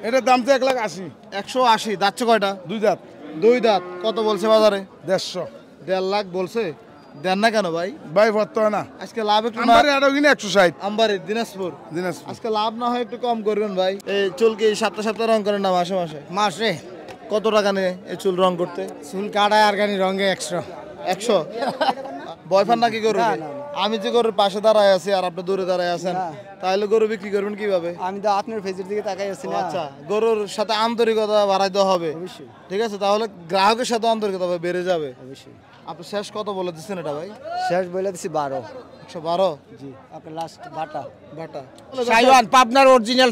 এটার দাম তো 1,80,000। 180। দাচ্ছে কয়টা? 2 দাঁত। 2 দাঁত। কত বলছে বাজারে? 150। 1.5 লাখ বলছে। দেন না কেন ভাই? ভাই বর্তমানে না, আজকে লাভ একটু না। আমবারে আরো কিনে 160। আমবারে দিনাজপুর। দিনাজপুর। আজকে লাভ না হয় একটু কম করবেন ভাই। এই চুল কি সপ্তাহে সপ্তাহে রং করেন না মাসে মাসে? মাসে। কত টাকা নেয় এই চুল রং করতে? চুল কাটায় আর গানি রঙে 100। 100? বয়ফান নাকি গরু? আমি যে গরুর পাশে দাঁড়ায় আছি আর আপনি দূরে দাঁড়ায় আছেন, তাহলে গরু বিক্রি করবেন কিভাবে? আমি তো আপনার ফেজের দিকে তাকাই আছি না। আচ্ছা, গরুর সাথে আন্তরিকতা বাড়াইতে হবে। অবশ্যই। ঠিক আছে, তাহলে গ্রাহকের সাথে আন্তরিকতা বেড়ে যাবে। অবশ্যই। আপনি শেষ কত বলে দিচ্ছেন এটা ভাই? শেষ বলে দিছি 12। 112? জি। আপনার লাস্ট বাটা। বাটা শাইওয়ান, পাবনার অরিজিনাল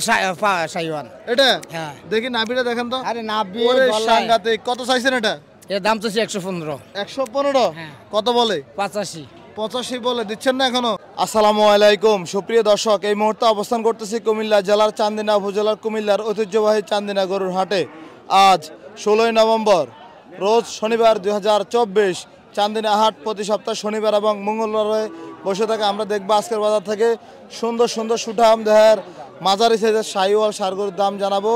শাইওয়ান। এটা হ্যাঁ। দেখি নাভিটা দেখেন তো। আরে নাভি ওরে গলায়। সাংঘাতিক। কত চাইছেন এটা? এর দাম তো 115। 115? হ্যাঁ। কত বলে? 85। 85 বলে দিচ্ছেন না এখনো? আসসালামু আলাইকুম সুপ্রিয় দর্শক, এই মুহূর্তে অবস্থান করতেছি কুমিল্লা জেলার চান্দিনা উপজেলার কুমিল্লার ঐতিহ্যবাহী চান্দিনা গরুর হাটে। আজ 16ই নভেম্বর, রোজ শনিবার 2024। চান্দিনা হাট প্রতি সপ্তাহ শনিবার এবং মঙ্গলবারে বসে থাকে। আমরা দেখবো আজকের বাজার থেকে সুন্দর সুন্দর সুঠাম দেহের মাঝারি সাইজের শাহিওয়াল ষাঁড় গরুর দাম জানাবো।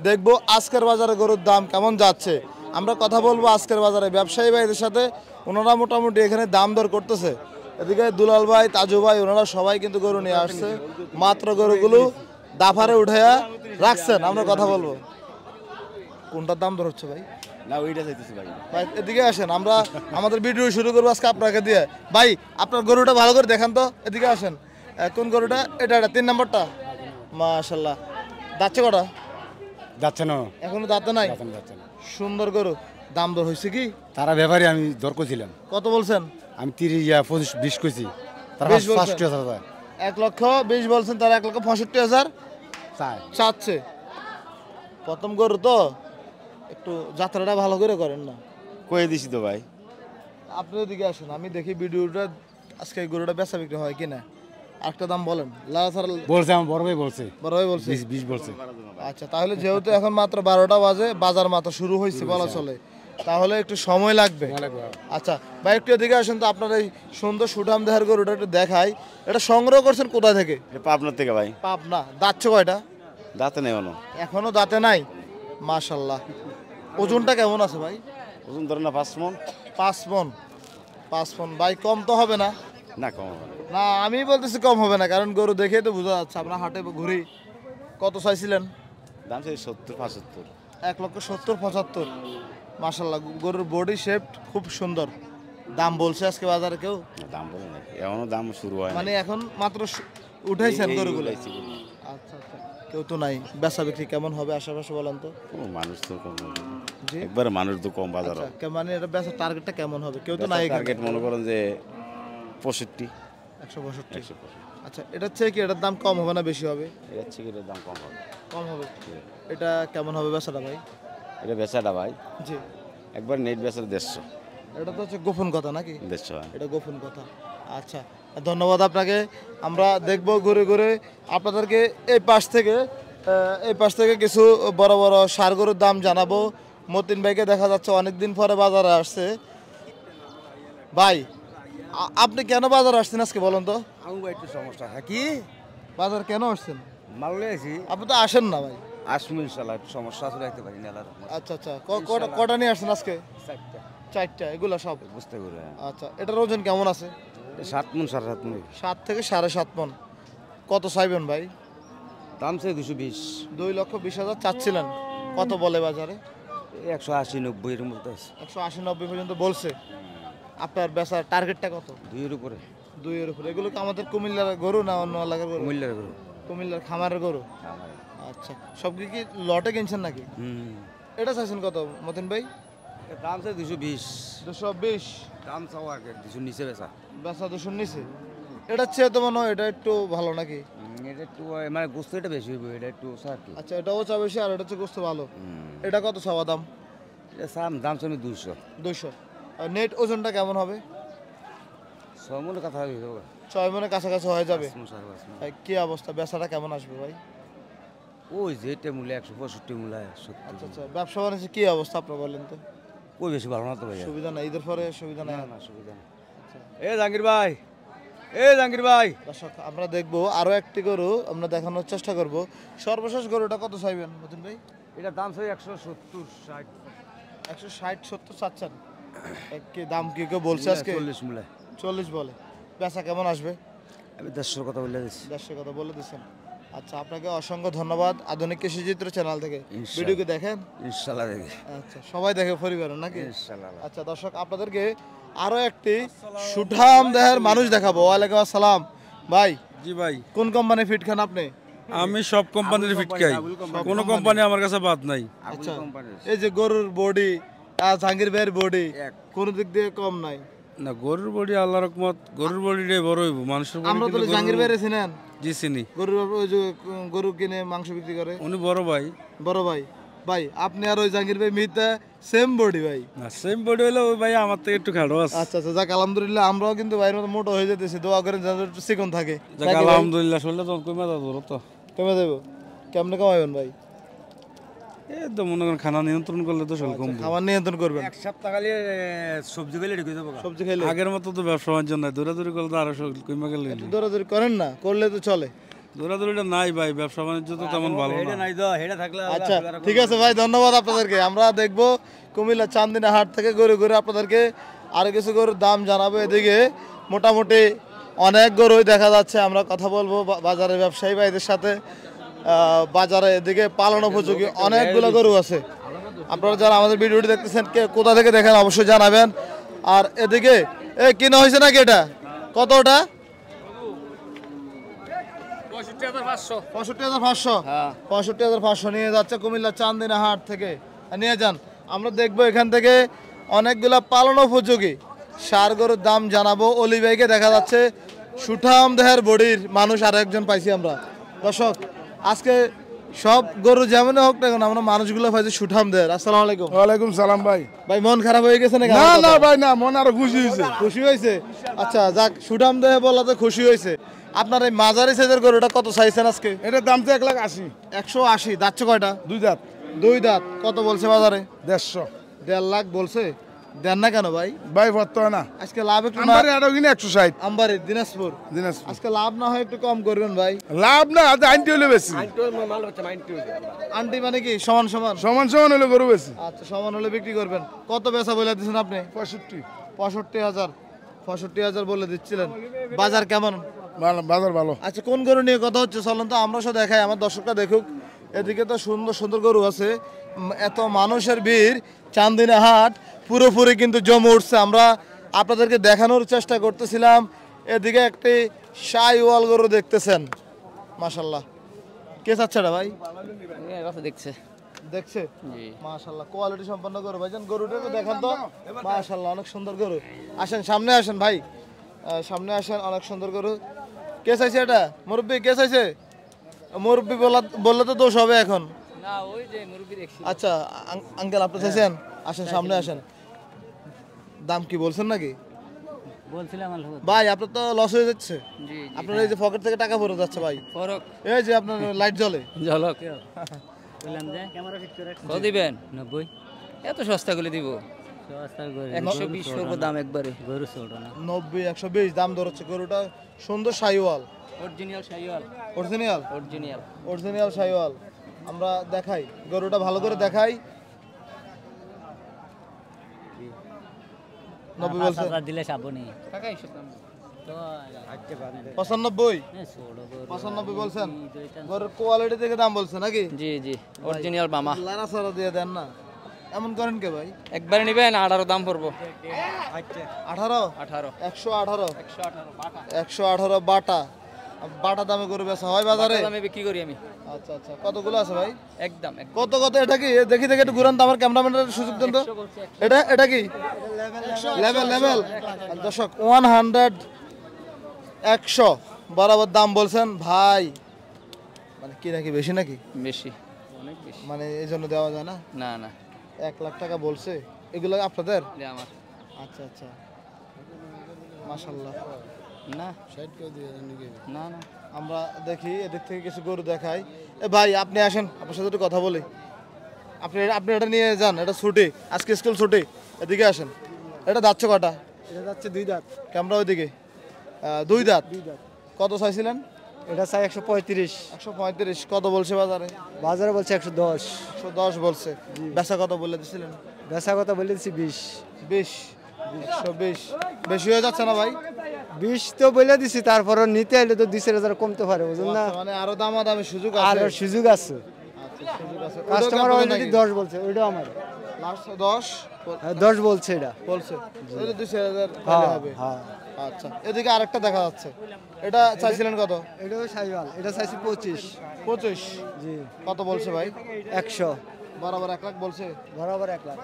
দেখবো আজকের বাজারে গরুর দাম কেমন যাচ্ছে। আমরা কথা বলবো আজকের বাজারে ব্যবসায়ী ভাইদের সাথে। ওনারা মোটামুটি এখানে দাম দর করতেছে। এদিকে দুলাল ভাই, তাজু ভাই, ওনারা সবাই কিন্তু গরু নিয়ে আসছে। মাত্র গরুগুলো দাফারে উঠাইয়া রাখছেন। আমরা কথা বলবো। কোনটার দাম দর হচ্ছে ভাই? না ওইটা চাইতেছি ভাই। ভাই এদিকে আসেন, আমরা আমাদের ভিডিও শুরু করবো আজকে আপনাকে দিয়ে। ভাই আপনার গরুটা ভালো করে দেখান তো, এদিকে আসেন। কোন গরুটা? এটা 3 নম্বরটা। মাশাআল্লাহ। দাঁতছে কটা? যাচ্ছে না, এখনো দাঁতে নাই? যাচ্ছে না। সুন্দর গরু। দাম দর হয়েছে কি? তারা ব্যাপারে আমি দর করছিলাম। কত বলছেন? আমি 30, 25, 20 কইছি। তারা 20 বলছেন? 5,000 1,20,000 বলছেন, তারা 1,65,000 চাই। চাচ্ছে। প্রথম গরু তো, একটু যাত্রাটা ভালো করে করেন না। কয়ে দিছি তো ভাই। আপনি ওদিকে আসেন, আমি দেখি ভিডিওটা আজকে এই গরুটা বেচা বিক্রি হয় কিনা। আরেকটা দাম বলেন। বলছে আমার বড় ভাই বলছে বড় ভাই বলছে 20 বলছে। আচ্ছা, তাহলে যেহেতু এখন মাত্র 12টা বাজে, বাজার মাত্র শুরু হয়েছে বলা চলে, তাহলে একটু সময় লাগবে। আচ্ছা ভাই, একটু এদিকে আসেন তো। আপনার এই সুন্দর সুঠাম দেহের গরুটা একটু দেখাই। এটা সংগ্রহ করছেন কোথা থেকে? পাবনার থেকে ভাই। পাবনা। দাঁতছে কয়টা? দাঁতে নেই এখনো। এখনো দাঁতে নাই? মাশাআল্লাহ। ওজনটা কেমন আছে ভাই? ওজন ধরেন না 5 মণ। 5 মণ? 5 মণ ভাই, কম তো হবে না? না কম হবে না। না, আমি বলতেছি কম হবে না, কারণ গরু দেখে তো বোঝা যাচ্ছে। আপনার হাটে ঘুরি। কত চাইছিলেন? দাম চাই 70, 75। 1,70,75। মাশাআল্লাহ, গরুর বডি শেপ খুব সুন্দর। দাম বলছে আজকে বাজারে কেউ? দাম বলে নাই এখনো, দাম শুরু হয় মানে এখন মাত্র উঠাইছেন গরুগুলো? আচ্ছা আচ্ছা, কেউ তো নাই। বেচা বিক্রি কেমন হবে আশেপাশে বলেন তো? মানুষ তো কম, জি একবারে মানুষ তো কম বাজার। আচ্ছা, মানে এটা বেচার টার্গেটটা কেমন হবে? কেউ তো নাই। টার্গেট মনে করেন যে 65, 165। আচ্ছা, এটা হচ্ছে কি, এটার দাম কম হবে না বেশি হবে? এর থেকে এর দাম কম হবে। কম হবে। এটা কেমন হবে বেচাটা ভাই? এটা বেচাটা ভাই জি একবার নেট বেচার 150। এটা তো হচ্ছে গোপন কথা নাকি? 150। এটা গোপন কথা। আচ্ছা, ধন্যবাদ আপনাকে। আমরা দেখব ঘুরে ঘুরে আপনাদেরকে এই পাশ থেকে কিছু বড় বড় ষাঁড় গরুর দাম জানাবো। মতিন ভাইকে দেখা যাচ্ছে অনেকদিন পরে বাজারে আসছে। ভাই আপনি কেন বাজারে আসছেন আজকে বলেন তো? আমার একটু সমস্যা। হ্যাঁ কি বাজার কেন আসছেন? মাললে আছি। আপনি তো আসেন না ভাই। আসবো ইনশাল্লাহ, একটু সমস্যা আছে, রাখতে পারি না। আচ্ছা আচ্ছা, কটা নিয়ে আসছেন আজকে? 4টা। এগুলা সব বুঝতে পারি। আচ্ছা, এটার ওজন কেমন আছে? 7 মণ, 7.5 মণ। 7 থেকে 7.5 মণ। কত চাইবেন ভাই? দাম চাই 220। 2,20,000 চাচ্ছিলেন। কত বলে বাজারে? 180, 90 এর মধ্যে আছে। 180-90 পর্যন্ত বলছে। আপনার বেচার টার্গেটটা কত? 2 এর উপরে। 2 এর উপরে। এগুলো কি আমাদের কুমিল্লার গরু না অন্য এলাকার গরু? কুমিল্লার গরু। কুমিল্লার খামারের গরু। আচ্ছা, সব কি লটে কিনছেন নাকি? এটা চাইছেন কত মতিন ভাই? দাম চাই 220। 220 দাম চাও আগে 200 নিচে বেচা। বেচা 200 নিচে। এটা চেয়ে তো মনে হয় এটা একটু ভালো নাকি? এটা একটু মানে গোস্ত এটা বেশি হইব, এটা একটু সার কি। আচ্ছা, এটাও চা বেশি আর এটা হচ্ছে গোস্ত ভালো। এটা কত চাওয়া দাম? এটা দাম চাই 200। 200। আর নেট ওজনটা কেমন হবে? 6 মণ কথা হইব। 6 মণের কাছাকাছি হয়ে যাবে। 5 মণ, 5.5 মণ। ভাই কি অবস্থা, বেচাটা কেমন আসবে ভাই? ওই যেটা মূল্য 165 মূল্য 70। আচ্ছা আচ্ছা, ব্যবসা বাণিজ্য কি অবস্থা আপনার বলেন তো? ওই বেশি ভালো না তো ভাই। সুবিধা নাই, ঈদের পরে সুবিধা নাই? না সুবিধা নেই। এ জাহাঙ্গীর ভাই, এ জাহাঙ্গীর ভাই দর্শক আমরা দেখবো আরো একটি গরু আমরা দেখানোর চেষ্টা করব। সর্বশেষ গরুটা কত চাইবেন মতিন ভাই? এটা দাম চাই 170 60 160-70 চাচ্ছেন। কি দাম কি কেউ বলছে আজকে? 40 মূলায় 40 বলে। বেচা কেমন আসবে? আমি 150 কথা বলে দিচ্ছি। 150 কথা বলে দিচ্ছেন। আচ্ছা, আপনাকে অসংখ্য ধন্যবাদ আধুনিক কৃষিচিত্র চ্যানেল থেকে। ইনশাআল্লাহ। ভিডিও কি দেখেন? ইনশাআল্লাহ দেখি। আচ্ছা, সবাই দেখে পরিবার নাকি? ইনশাআল্লাহ। আচ্ছা দর্শক, আপনাদেরকে আরো একটি সুঠাম দেহের মানুষ দেখাবো। ওয়ালাইকুম আসসালাম ভাই। জি ভাই, কোন কোম্পানি ফিট খান আপনি? আমি সব কোম্পানির ফিট খাই, কোনো কোম্পানি আমার কাছে বাদ নাই। আচ্ছা, এই যে গরুর বডি আর জাহাঙ্গীর ভাইয়ের বডি কোন দিক দিয়ে কম নাই। না, গরুর বডি আল্লাহ রকমত, গরুর বডিটাই বড় হইব, মানুষের বডি আমরা তো কিন্তু জাহাঙ্গীর ভাইয়ের চিনেন? জি চিনি। গরুর ওই যে গরু কিনে মাংস বিক্রি করে উনি বড় ভাই। বড় ভাই। ভাই আপনি আর ওই জাহাঙ্গীর ভাই মিথ্যা সেম বডি ভাই। না, সেম বডি হইলে ওই ভাই আমার থেকে একটু খাটো আছে। আচ্ছা আচ্ছা, যাক আলহামদুলিল্লাহ, আমরাও কিন্তু ভাইয়ের মতো মোটো হয়ে যেতেছি। দোয়া করেন যেন একটু চিকন থাকে। যাক আলহামদুলিল্লাহ, শুনলে তো কমে যাবো তো। কমে দেবো? কেমনে কমাবেন ভাই? এই তো মনে করেন খানা নিয়ন্ত্রণ করলে তো শরীর কমবে। খাবার নিয়ন্ত্রণ করবেন। এক সপ্তাহ খালি সবজি খেলে ঢুকে যাবো। সবজি খেলে আগের মতো তো ব্যবসা বাণিজ্য নাই, দৌড়াদৌড়ি করলে তো আরো শরীর কমে গেলে। দৌড়াদৌড়ি করেন না, করলে তো চলে। দৌড়াদৌড়িটা নাই ভাই, ব্যবসা বাণিজ্য তো তেমন ভালো এটা না। নাই তো, এটা থাকলে আচ্ছা ঠিক আছে ভাই, ধন্যবাদ আপনাদেরকে। আমরা দেখবো কুমিল্লা চান্দিনা হাট থেকে গরু ঘুরে আপনাদেরকে আরো কিছু গরুর দাম জানাবো। এদিকে মোটামুটি অনেক গরুই দেখা যাচ্ছে। আমরা কথা বলবো বাজারের ব্যবসায়ী ভাইদের সাথে। বাজারে এদিকে পালন উপযোগী অনেকগুলো গরু আছে। আপনারা যারা আমাদের ভিডিওটি দেখতেছেন, কে কোথা থেকে দেখেন অবশ্যই জানাবেন। আর এদিকে কিনা হয়েছে নাকি? এটা কত? ওটা 65,500 65,500। 65,500 নিয়ে যাচ্ছে কুমিল্লা চান্দিনা হাট থেকে। নিয়ে যান। আমরা দেখবো এখান থেকে অনেকগুলা পালন উপযোগী সার গরুর দাম জানাবো। অলি ভাইকে দেখা যাচ্ছে সুঠাম দেহের বডির মানুষ আর একজন পাইছি আমরা। দর্শক, আজকে সব গরু যেমন হোক না কেন, আমরা মানুষগুলো পাইছি সুঠাম দেহের। আসসালামু আলাইকুম। ওয়ালাইকুম সালাম ভাই। ভাই মন খারাপ হয়ে গেছে নাকি? না না ভাই, না, মন আরো খুশি হয়েছে। খুশি হয়েছে? আচ্ছা যাক, সুঠাম দেহে বলাতে খুশি হয়েছে। আপনার এই মাঝারি সাইজের গরুটা কত চাইছেন আজকে? এটার দাম তো 1,80,000। 180। দাচ্ছে কয়টা? 2 দাঁত। 2 দাঁত। কত বলছে বাজারে? 150। 1.5 লাখ বলছে। দেন না কেন ভাই? ভাই বর্তমান না, আজকে লাভ একটু না। আমারে আরো কিনে 160 আমবাড়ি দিনাজপুর। দিনাজপুর। আজকে লাভ না হয় একটু কম করবেন ভাই। লাভ না, আজ আইনটি হলে বেশি। আন্টি মানে কি সমান সমান? সমান সমান হলে গরু বেশি। আচ্ছা, সমান হলে বিক্রি করবেন। কত বেচা বলে দিচ্ছেন আপনি? 65। 65,000। 65,000 বলে দিচ্ছিলেন। বাজার কেমন? ভালো, বাজার ভালো। আচ্ছা, কোন গরু নিয়ে কথা হচ্ছে চলুন তো আমরা সব দেখাই, আমার দর্শকরা দেখুক। এদিকে তো সুন্দর সুন্দর গরু আছে। এত মানুষের ভিড়, চান্দিনা হাট পুরোপুরি কিন্তু জমে উঠছে। আমরা আপনাদেরকে দেখানোর চেষ্টা করতেছিলাম। এদিকে একটি শাইওয়াল গরু দেখতেছেন, মাশাল্লাহ। কে চাচ্ছে এটা ভাই? দেখছে দেখছে? মাশাল্লাহ, কোয়ালিটি সম্পন্ন গরু ভাইজান। গরুটা তো দেখান তো, মাশাল্লাহ, অনেক সুন্দর গরু। আসেন সামনে আসেন ভাই, সামনে আসেন। অনেক সুন্দর গরু। কে চাইছে এটা? মুরব্বি কে চাইছে? মুরব্বি বললে তো দোষ হবে এখন। না, ওই যে মুরগি দেখছি। আচ্ছা আঙ্কেল, আপনি চাইছেন? আসেন সামনে আসেন। দাম কি বলছেন নাকি বলছিলাম ভাই? আপনার তো লস হয়ে যাচ্ছে। জি আপনার এই যে পকেট থেকে টাকা পড়ে যাচ্ছে ভাই। ফরক এই যে আপনার লাইট জ্বলে। ঝলক বললাম যে ক্যামেরা ফিট করে কত দিবেন? 90। এত সস্তা করে দিব? সস্তা করে 120 করব দাম একবারে। গরু ছোট না। 90 120 দাম দর হচ্ছে। গরুটা সুন্দর Sahiwal, original Sahiwal. Original original original Sahiwal. আমরা দেখাই গরুটা, ভালো করে দেখাই। 90 বলছে। দিলে সাবনি টাকা হিসাব দাম তো 95। 95 বলছেন। গরুর কোয়ালিটি দেখে দাম বলছে নাকি? জি জি, অরিজিনাল মামা। লারা সারা দিয়ে দেন না, এমন করেন কে ভাই? একবারে নিবেন 18 দাম পড়বো। 18 18 118 বাটা 118 বাটা। বাটা দামে গরু বেচা হয় বাজারে? দামে বিক্রি করি আমি। আচ্ছা আচ্ছা, কতগুলো আছে ভাই? একদম কত কত? এটা কি দেখি দেখি একটু ঘুরান তো, আমার ক্যামেরাম্যানের সুযোগ দেন তো। এটা কি লেভেল? লেভেল দর্শক 100 100 বরাবর দাম বলছেন ভাই। মানে কি নাকি বেশি নাকি? বেশি, অনেক বেশি। মানে এই জন্য দেওয়া যায় না? না না, 1 লাখ টাকা বলছে। এগুলো আপনাদের? এটা আমার। আচ্ছা আচ্ছা, মাশাআল্লাহ। না না না, আমরা দেখি এদিক থেকে কিছু গরু দেখাই। ভাই আপনি আসেন, আপনার সাথে একটু কথা বলি। আপনি আপনি এটা নিয়ে যান, এটা ছুটি, আজকে স্কুল ছুটি। এদিকে আসেন। এটা যাচ্ছে কটা? এটা যাচ্ছে 2 দাঁত। ক্যামেরা ওইদিকে। দুই দাঁত কত চাইছিলেন? এটা চাই 135, 135 কত বলছে বাজারে? বাজারে বলছে 110, 110 বলছে। বেচা কত বলে দিছিলেন? বেচা কথা বলে দিচ্ছি 20, 120 বেশি হয়ে যাচ্ছে না ভাই? 20 তো বলে দিছি, তারপরও নিতে এলে তো 2,000 কমতে পারে, বুঝুন না? আচ্ছা, মানে আরো দামাদামি সুযোগ আর আছে? সুযোগ আছে, আচ্ছা, সুযোগ আছে। কাস্টমার ওটাও অলরেডি নাকি? 10 বলছে, ওইটা আমার লাস্ট 10 10 বলছে এটা। বলছে, তাহলে 2,000 হ্যাঁ হবে। হ্যাঁ, আচ্ছা, এদিকে আরেকটা দেখা যাচ্ছে, এটা চাইছিলেন কত? এটাও সাইওয়াল, এটা চাইছি 25, 25 জি কত বলছে ভাই? 100, বরাবর 1 লাখ বলছে। বরাবর 1 লাখ,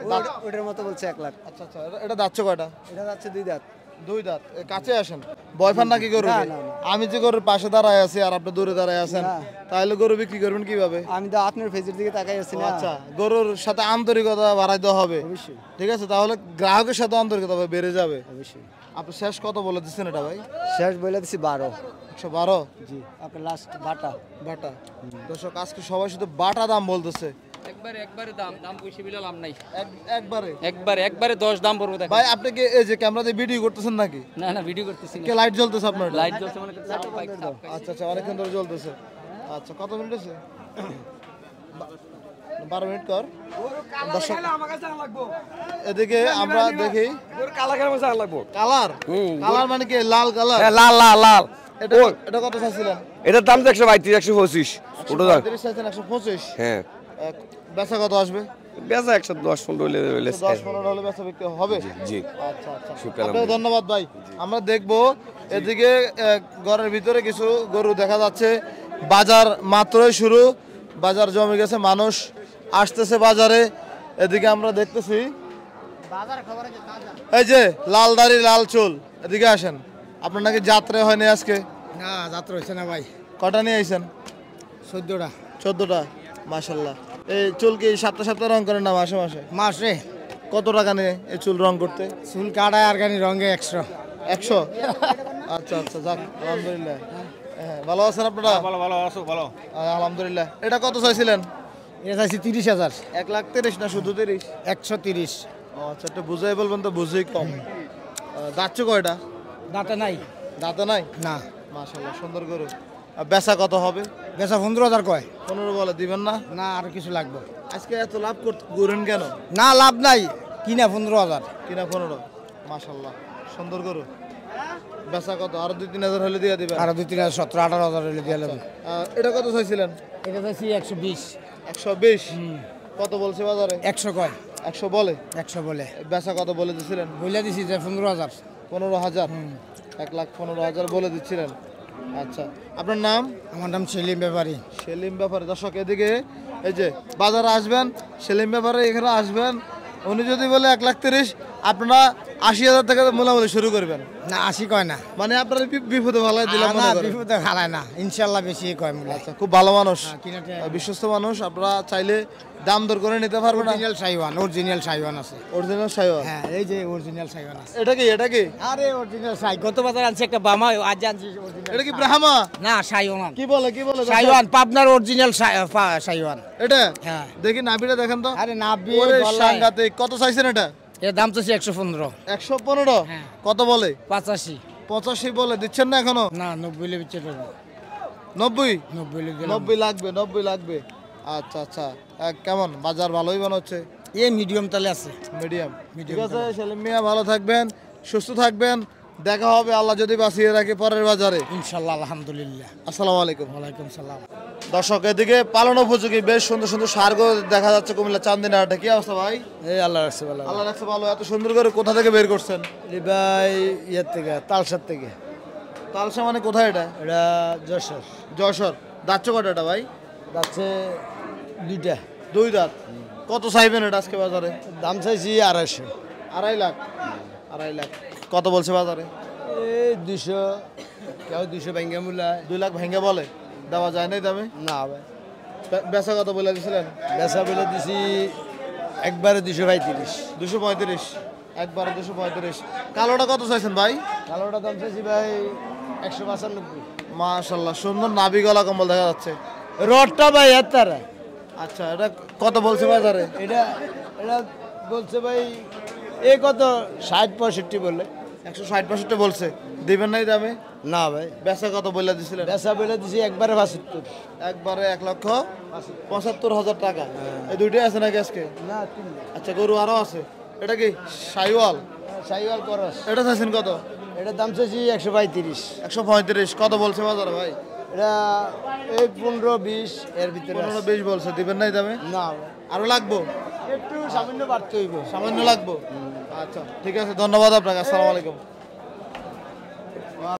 ওটার মতো বলছে 1 লাখ। আচ্ছা আচ্ছা, এটা দাচ্ছে কয়টা? এটা যাচ্ছে 2 দাঁত। 2 দাঁত। কাছে আসেন, বয়ফান নাকি গরু? না, না, না। আমি যে গরুর পাশে দাঁড়ায় আছি আর আপনি দূরে দাঁড়ায় আছেন, না। তাহলে গরু বিক্রি করবেন কিভাবে? আমি তো আপনার ফেজের দিকে তাকাই আছি না। আচ্ছা, গরুর সাথে আন্তরিকতা বাড়াইতে হবে, অবশ্যই ঠিক আছে? তাহলে গ্রাহকের সাথে আন্তরিকতা বেড়ে যাবে। অবশ্যই। আপনি শেষ কত বলে দিচ্ছেন এটা ভাই? শেষ বলে দিছি 12, 112 জি আপনার লাস্ট বাটা। বাটা। দর্শক, আজকে সবাই শুধু বাটা দাম বলতেছে। একবারে দাম বেশি বিলে লাভ নাই। একবারে একবারে 10 দাম পড়বে দেখেন। ভাই, আপনি কি এই যে ক্যামেরাতে ভিডিও করতেছেন নাকি? না ভিডিও করতেছি না। কে লাইট জ্বলতেছে আপনার? লাইট জ্বলছে মানে আচ্ছা আচ্ছা, অনেকক্ষণ ধরে জ্বলতেছে। আচ্ছা, কত মিনিট আছে? 12 মিনিট কর। দর্শক, এদিকে আমরা দেখি কালার মানে কি লাল কালার? লাল লাল লাল এটা কত চাইছিলেন? এটার দাম তো 132, 125 ওটা দাম। 135 চাইছেন, 125। হ্যাঁ, বেচা কত আসবে? বেচা 110, 15 হলে 10-15 হলে বেচা বিক্রি হবে। জি। আচ্ছা আচ্ছা, শুকরাম। আপনাকে ধন্যবাদ ভাই। আমরা দেখবো এদিকে ঘরের ভিতরে কিছু গরু দেখা যাচ্ছে। বাজার মাত্রই শুরু, বাজার জমে গেছে, মানুষ আসতেছে বাজারে। এদিকে আমরা দেখতেছি এই যে লাল দাড়ি লাল চুল, এদিকে আসেন। আপনার নাকি যাত্রা হয়নি আজকে? না যাত্রা হইছে না ভাই। কটা নিয়ে আইছেন? 14টা। 14টা, মাশাল্লাহ। এই চুল কি সপ্তাহে সপ্তাহে রং করেন না মাসে মাসে? মাসে কত টাকা নেই এই চুল রং করতে? চুল কাটায় আর গানি রঙে 100। 100? আচ্ছা আচ্ছা, যাক, আলহামদুলিল্লাহ। হ্যাঁ, ভালো আছেন আপনারা? ভালো আলহামদুলিল্লাহ। এটা কত চাইছিলেন? এটা চাইছি 30,000। 1,30,000 না শুধু 30? 130। ও আচ্ছা, একটু বুঝাই বলবেন তো, বুঝেই কম। দাঁতছে কয়টা? দাঁতে নাই। দাঁতে নাই? না। মাশাআল্লাহ, সুন্দর গরু। বেচা কত হবে? বেচা 15,000 কয়। 15 বলে দিবেন না? না, আর কিছু লাগবে। আজকে এত লাভ করেন কেন? না, লাভ নাই, কিনা 15,000। কিনা 15? মাশাআল্লাহ, সুন্দর গরু। বেচা কত? আরো 2-3 হলে দিয়ে দিবেন? আর 2-3,000, 17-18,000 হইলে দিয়ে দেবেন। এটা কত চাইছিলেন? এটা চাইছি 120। 120 কত বলছে বাজারে? 100 কয়। 100 বলে? 100 বলে। বেচা কত বলে দিছিলেন? বলে দিছি যে 15,000। 15,000? 1,15,000 বলে দিচ্ছিলেন। আচ্ছা, আপনার নাম? আমার নাম সেলিম ব্যাপারী। সেলিম ব্যাপারে। দর্শক, এদিকে এই যে বাজারে আসবেন, সেলিম ব্যাপারে এখানে আসবেন। উনি যদি বলে 1,30,000, আপনারা 80,000 থেকে মোলামুলি শুরু করবেন। না, 80 কয় না। মানে আপনার বিপদে ভালাই দিলাম মনে না, করেন। বিপদে খালায় না, ইনশাআল্লাহ বেশি কয় মূল্য। আচ্ছা, খুব ভালো মানুষ, কিনাতে বিশ্বস্ত মানুষ। আপনারা চাইলে দাম দর করে নিতে পারবেন। অরিজিনাল সাইওয়ান আছে। অরিজিনাল সাইওয়াল? হ্যাঁ, এই যে অরিজিনাল সাইওয়ান আছে। এটা কি? এটা কি? আরে অরিজিনাল সাই, গত বছর আনছি একটা বামা, আজ আনছি অরিজিনাল। এটা কি ব্রাহ্মা? না, সাইওয়ান। কি বলে কি বলে? সাইওয়ান, পাবনার অরিজিনাল সাইওয়ান। এটা? হ্যাঁ। দেখি নাভিটা দেখেন তো। আরে নাভি ওরে গলায়। সাংঘাতিক। কত চাইছেন এটা? এর দাম তো 115। 115? হ্যাঁ। কত বলে? 85। 85 বলে দিচ্ছেন না এখনো? না, 90 লে বিচ্ছে দেব। 90? 90 লে দিলাম। 90 লাগবে, 90 লাগবে। আচ্ছা আচ্ছা, কেমন বাজার? ভালোই মনে হচ্ছে। এই মিডিয়াম তালে আছে। মিডিয়াম, ঠিক আছে। সেলিম মিয়া, ভালো থাকবেন, সুস্থ থাকবেন। দেখা হবে আল্লাহ যদি বাঁচিয়ে রাখে পরের বাজারে, ইনশাআল্লাহ। আলহামদুলিল্লাহ। আসসালামু আলাইকুম। ওয়ালাইকুম সালাম। দর্শক, এদিকে পালন উপযোগী বেশ সুন্দর সুন্দর ষাঁড় দেখা যাচ্ছে কুমিল্লা চান্দিনা হাটে। কি অবস্থা ভাই? এই আল্লাহ রাখছে ভালো। আল্লাহ রাখছে ভালো। এত সুন্দর করে কোথা থেকে বের করছেন? ভাই ইয়ের থেকে, তালসার থেকে। তালসা মানে কোথায় এটা? এটা যশোর। যশোর। দাঁতছে কটা এটা ভাই? যাচ্ছে 2টা। 2 দাঁত। কত চাইবেন এটা আজকে বাজারে? দাম চাইছি 250। 2.5 লাখ? 2.5 লাখ। কত বলছে বাজারে? এই 200, কেউ 200 ভাঙ্গা মূলা। 2 লাখ ভেঙে বলে? দেওয়া যায় নাই দামে? না ভাই, বেচা কত বলে দিছিলেন? বেচা বলে দিছি একবারে 235। 235? একবারে 235। কালোটা কত চাইছেন ভাই? কালোটা দাম চাইছি ভাই 195। মাশাআল্লাহ, সুন্দর নাভি গলা কম্বল দেখা যাচ্ছে। রডটা ভাই এতারা। আচ্ছা, এটা কত বলছে বাজারে? এটা এটা বলছে ভাই এই কত 60-65 বলে। 160-62 বলছে, দিবেন নাই দামে? না ভাই, বেচা কত বলে দিছিলেন? বেচা বলে দিছি একবারে 75। একবারে 1,75,000 টাকা। এই দুইটাই আছে নাকি আজকে? না, 3। আচ্ছা, গরু আরো আছে। এটা কি শাইওয়াল? সাইওয়াল করস, এটা চাইছেন কত? এটার দাম চাইছি 135। 135। কত বলছে বাজারে ভাই? এটা এই 15-20 এর ভিতরে আছে। 15-20 বলছে, দিবেন নাই দামে? না ভাই, আরো লাগবো? একটু সামান্য বাড়তে হইব। সামান্য লাগবো। আচ্ছা, ঠিক আছে, ধন্যবাদ আপনাকে। আসসালামু আলাইকুম।